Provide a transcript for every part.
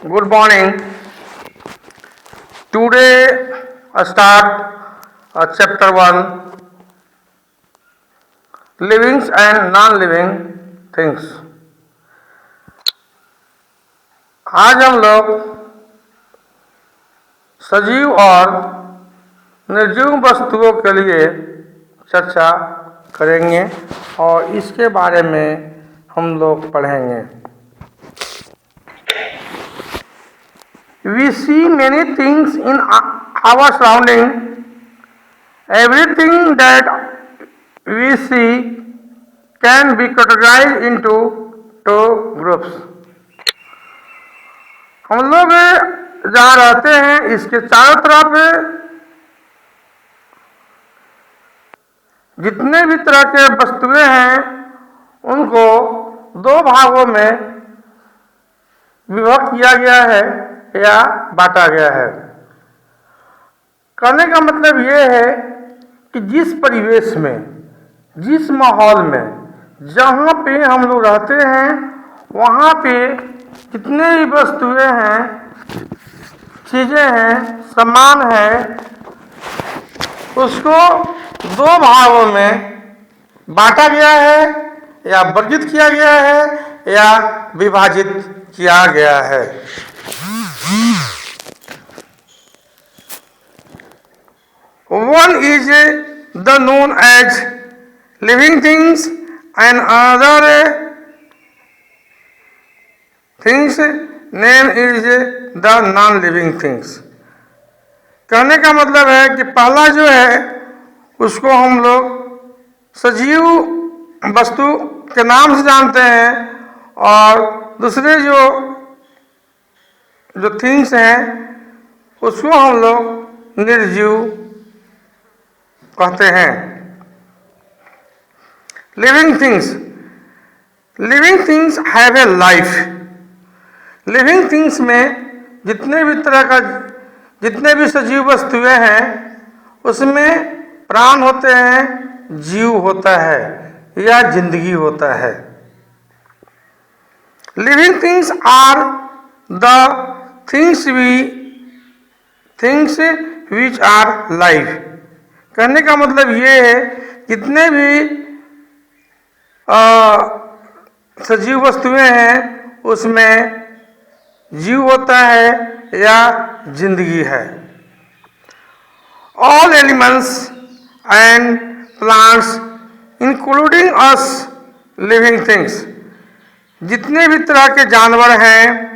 Good morning. Today I start chapter 1, living and non-living things. आज हम लोग सजीव और निर्जीव वस्तुओं के लिए चर्चा करेंगे और इसके बारे में हम लोग पढ़ेंगे. We see many things in our surrounding. Everything that we see can be categorized into two groups. हम लोग जहाँ रहते हैं इसके चारों तरफ जितने भी तरह के वस्तुएं हैं उनको दो भागों में विभक्त किया गया है या बांटा गया है. कहने का मतलब ये है कि जिस परिवेश में, जिस माहौल में, जहाँ पे हम लोग रहते हैं वहाँ पे जितने भी वस्तुएं हैं, चीज़ें हैं, सामान है, उसको दो भागों में बांटा गया है या वर्गित किया गया है या विभाजित किया गया है. One is the known as living things and other things name is the non-living things. कहने का मतलब है कि पहला जो है उसको हम लोग सजीव वस्तु के नाम से जानते हैं और दूसरे जो थिंग्स हैं उसको हम लोग निर्जीव कहते हैं. Living things have a life. Living things में जितने भी सजीव वस्तुएं हैं उसमें प्राण होते हैं, जीव होता है या जिंदगी होता है. Living things are the things which are life. कहने का मतलब ये है जितने भी सजीव वस्तुएं हैं उसमें जीव होता है या जिंदगी है. All animals and plants including us living things. जितने भी तरह के जानवर हैं,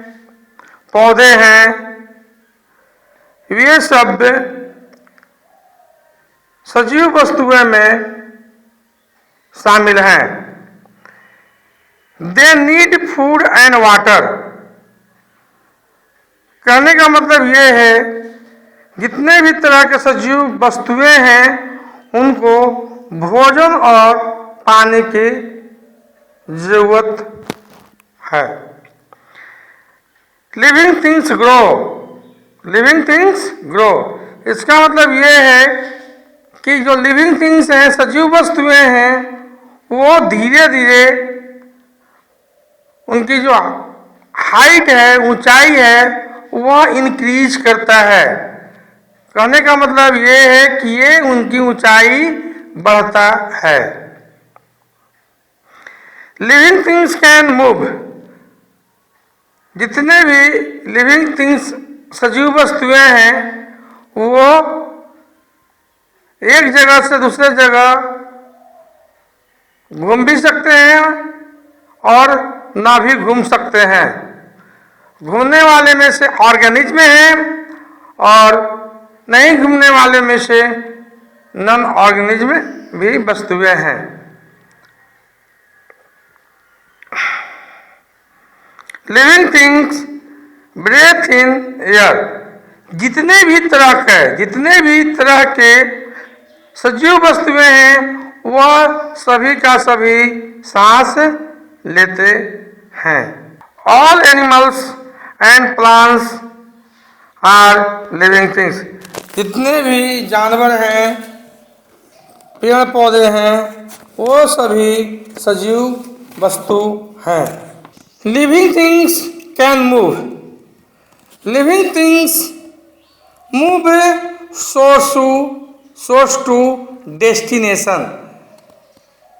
पौधे हैं, वे सब सजीव वस्तुएं में शामिल हैं. They need food and water. कहने का मतलब ये है जितने भी तरह के सजीव वस्तुएं हैं उनको भोजन और पानी की जरूरत है. Living things grow. इसका मतलब ये है कि जो लिविंग थिंग्स हैं, सजीव वस्तुएं हैं, वो धीरे धीरे उनकी जो हाइट है, ऊंचाई है, वह इंक्रीज करता है. कहने का मतलब ये है कि ये उनकी ऊंचाई बढ़ता है. Living things can move. जितने भी लिविंग थिंग्स सजीव वस्तुएं हैं वो एक जगह से दूसरे जगह घूम भी सकते हैं और ना भी घूम सकते हैं. घूमने वाले में से ऑर्गेनिज्म हैं और नहीं घूमने वाले में से नॉन ऑर्गेनिज्म भी वस्तुएं हैं. Living things breathe in air. जितने भी तरह के सजीव वस्तुएं हैं वह सभी का सभी सांस लेते हैं. All animals and plants are living things. जितने भी जानवर हैं, पेड़ पौधे हैं, वो सभी सजीव वस्तु हैं. Living things can move. Living things move source to destination.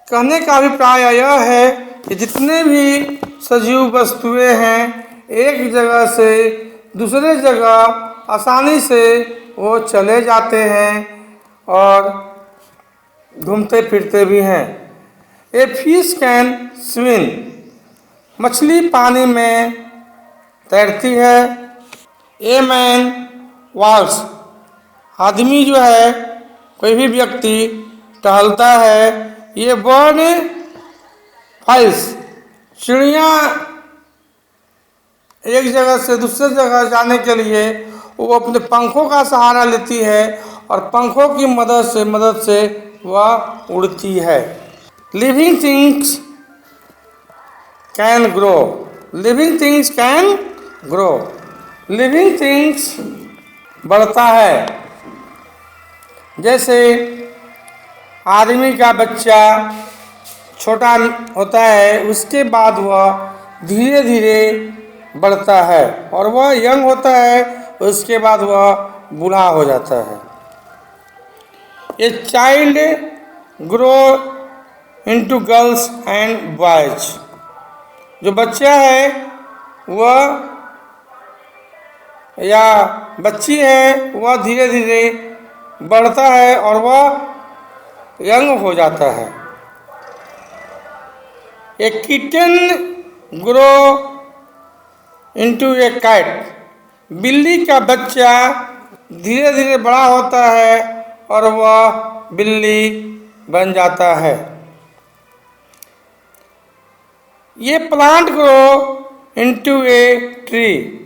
कहने का अभिप्राय यह है कि जितने भी सजीव वस्तुएं हैं एक जगह से दूसरे जगह आसानी से वो चले जाते हैं और घूमते फिरते भी हैं। ए फिश कैन स्विम, मछली पानी में तैरती है। ए मैन वॉक्स, आदमी जो है कोई भी व्यक्ति टहलता है। ये बर्ड फ्लाइज, चिड़िया एक जगह से दूसरे जगह जाने के लिए वो अपने पंखों का सहारा लेती है और पंखों की मदद से वह उड़ती है। Living things can grow, living things can grow, living things बढ़ता है। जैसे आदमी का बच्चा छोटा होता है, उसके बाद वह धीरे धीरे बढ़ता है और वह यंग होता है, उसके बाद वह बूढ़ा हो जाता है। A child grow into girls and boys, जो बच्चा है वह या बच्ची है वह धीरे धीरे बढ़ता है और वह यंग हो जाता है। ए किटन ग्रो इनटू ए कैट, बिल्ली का बच्चा धीरे धीरे बड़ा होता है और वह बिल्ली बन जाता है। ये plant grow into a tree,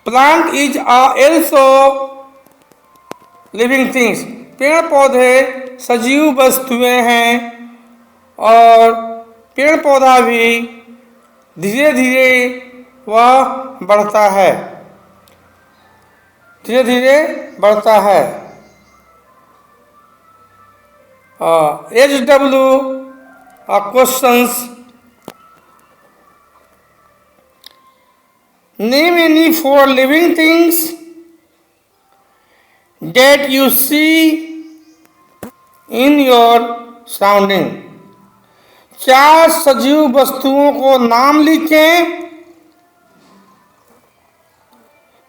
plant is also living things, पेड़ पौधे सजीव वस्तुएं हैं और पेड़ पौधा भी धीरे धीरे वह बढ़ता है, धीरे धीरे बढ़ता है। HW questions, name any 4 living things that you see in your surrounding। 4 सजीव वस्तुओं को नाम लिखें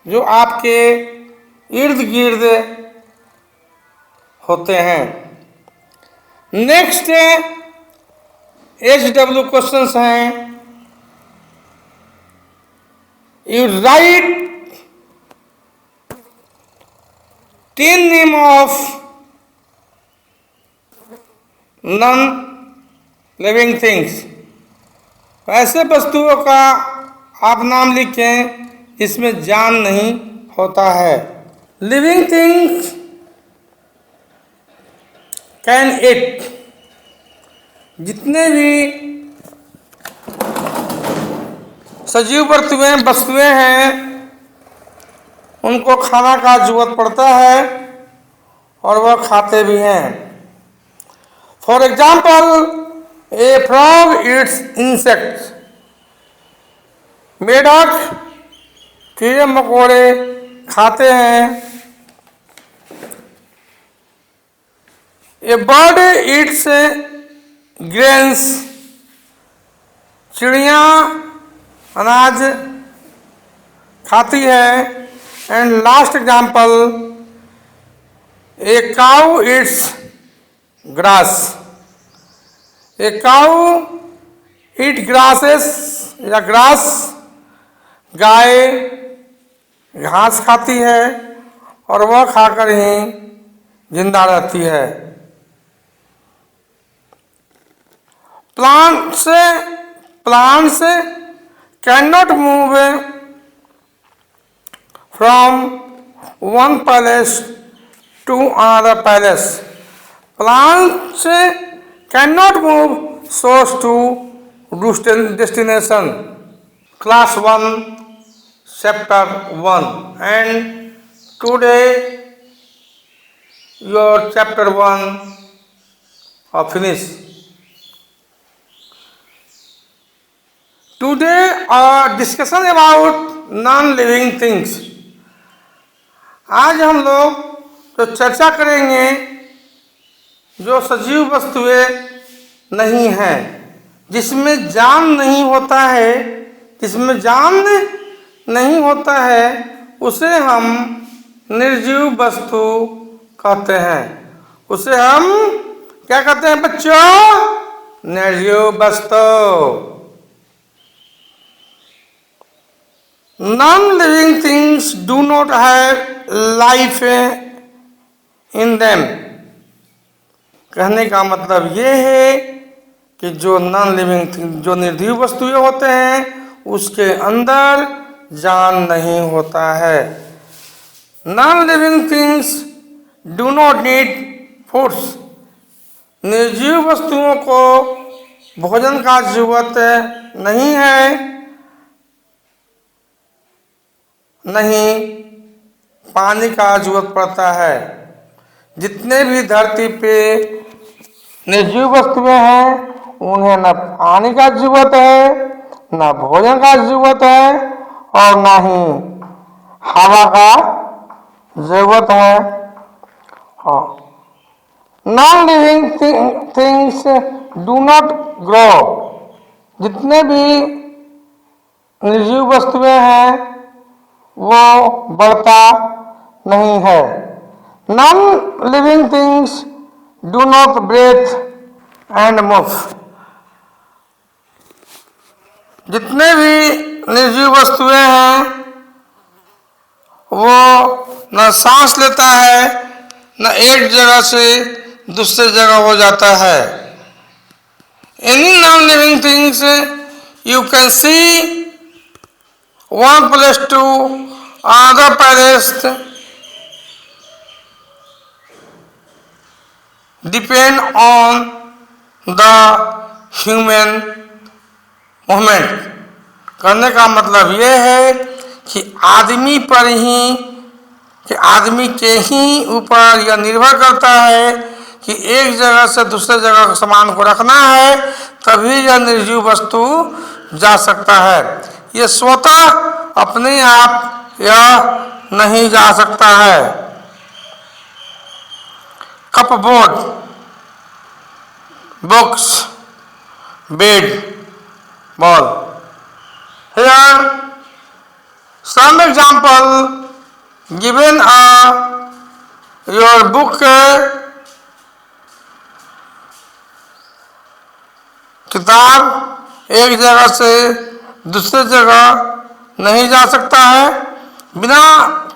जो आपके इर्द गिर्द होते हैं। नेक्स्ट HW क्वेश्चंस हैं। You write 10 name of non-living things। ऐसे वस्तुओं का आप नाम लिखें जिसमें जान नहीं होता है। लिविंग थिंग्स कैन ईट, जितने भी सजीव वस्तुएं हैं उनको खाना का जरूरत पड़ता है और वह खाते भी हैं। For example A frog Yeats insects, मेढक कीड़े मकोड़े खाते हैं। ए बर्ड ईट्स ग्रेन्स, चिड़िया अनाज खाती है। And last example A cow it's grass, A cow eat grasses या ग्रास, गाय घास खाती है और वह खाकर ही जिंदा रहती है। Plants cannot move from one palace to another palace। Plants cannot move source to destination। Class 1 chapter 1 and today your chapter 1 are finished। Today our discussion about non-living things. आज हम लोग जो चर्चा करेंगे जो सजीव वस्तुएं नहीं हैं, जिसमें जान नहीं होता है, जिसमें जान नहीं होता है उसे हम निर्जीव वस्तु कहते हैं। उसे हम क्या कहते हैं बच्चों? निर्जीव वस्तु। Non-living things do not have life in them. कहने का मतलब ये है कि जो नॉन लिविंग थिंग, जो निर्जीव वस्तुएं होते हैं उसके अंदर जान नहीं होता है। Non living things do not need foods. निर्जीव वस्तुओं को भोजन का जरूरत नहीं है, नहीं पानी का जरूरत पड़ता है। जितने भी धरती पे निर्जीव वस्तुएं हैं उन्हें न पानी का जरूरत है, न भोजन का जरूरत है और न ही हवा का जरूरत है। Non living things do not grow. जितने भी निर्जीव वस्तुएं हैं वो बढ़ता नहीं है। Non living things do not breathe and move. जितने भी निर्जीव वस्तुएं हैं वो न सांस लेता है, न एक जगह से दूसरे जगह हो जाता है। Any non living things you can see one place to another place depend on the human movement। करने का मतलब ये है कि आदमी पर ही, कि आदमी के ही ऊपर यह निर्भर करता है कि एक जगह से दूसरे जगह सामान को रखना है तभी यह निर्जीव वस्तु जा सकता है। ये स्वतः अपने आप यह नहीं जा सकता है। Cupboard, books, bed, ball. Here some example given your book किताब एक जगह से दूसरे जगह नहीं जा सकता है बिना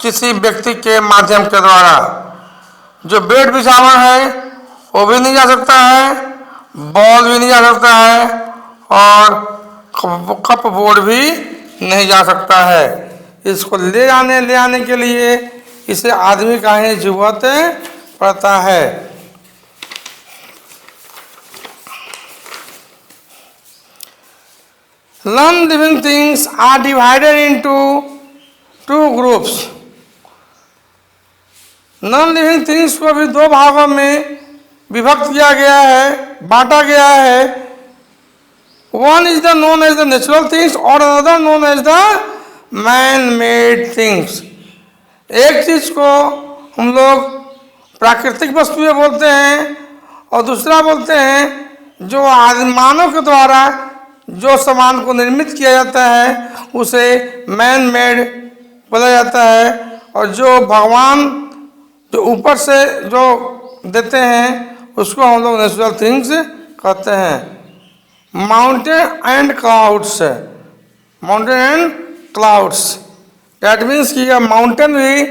किसी व्यक्ति के माध्यम के द्वारा। जो बेड बिछावा है वो भी नहीं जा सकता है, बॉल भी नहीं जा सकता है और कप बोर्ड भी नहीं जा सकता है। इसको ले आने के लिए इसे आदमी का ही जरूरत पड़ता है। Non-living things are divided into two groups. Non-living things को भी दो भागों में विभक्त किया गया है, बांटा गया है। One is the known as the natural things और another known as the man-made things। एक चीज को हम लोग प्राकृतिक वस्तुएं बोलते हैं और दूसरा बोलते हैं जो मानव के द्वारा जो सामान को निर्मित किया जाता है उसे मैन मेड बोला जाता है। और जो भगवान जो ऊपर से जो देते हैं उसको हम लोग नेचुरल थिंग्स कहते हैं। Mountain and clouds, mountain and clouds that means कि यह माउंटेन भी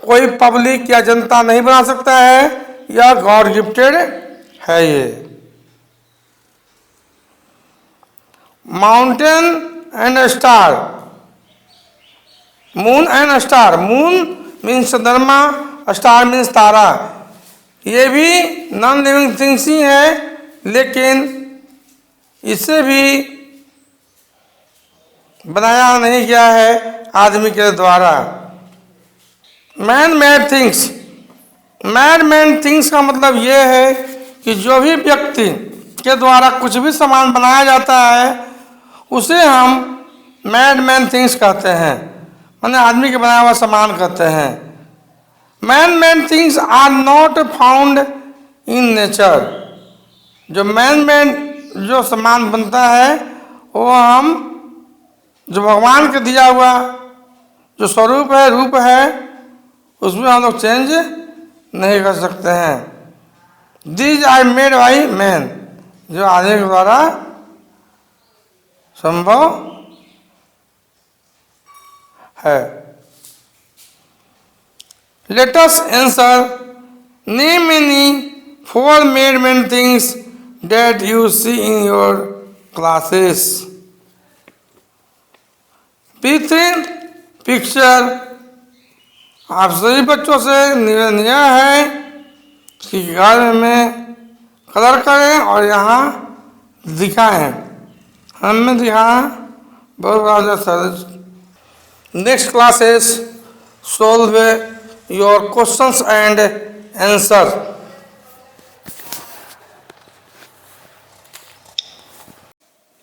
कोई पब्लिक या जनता नहीं बना सकता है, यह गॉड गिफ्टेड है। ये mountain and star, moon and star, moon means चंद्रमा, स्टार मीन्स तारा, ये भी नॉन लिविंग थिंग्स ही है लेकिन इसे भी बनाया नहीं गया है आदमी के द्वारा। Man made things, man made things का मतलब ये है कि जो भी व्यक्ति के द्वारा कुछ भी सामान बनाया जाता है उसे हम मैड मैन थिंग्स कहते हैं, माने आदमी के बनाया हुआ सामान कहते हैं। Man made things are not found in nature. जो मैन मैड जो सामान बनता है वो हम जो भगवान के दिया हुआ जो स्वरूप है, रूप है, उसमें हम लोग चेंज नहीं कर सकते हैं। These are made by man, जो आदमी के द्वारा संभव है। Let us answer, name any 4 made man things that you see in your classes. P3 picture, आप सभी बच्चों से निवेदन यह है कि घर में कलर करें और यहाँ दिखाएं। हमें दिखाना बहुत बड़ा sir. Next classes solve your questions and answer.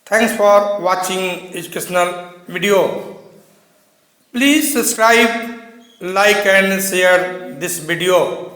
Thanks for watching educational video. Please subscribe, like and share this video.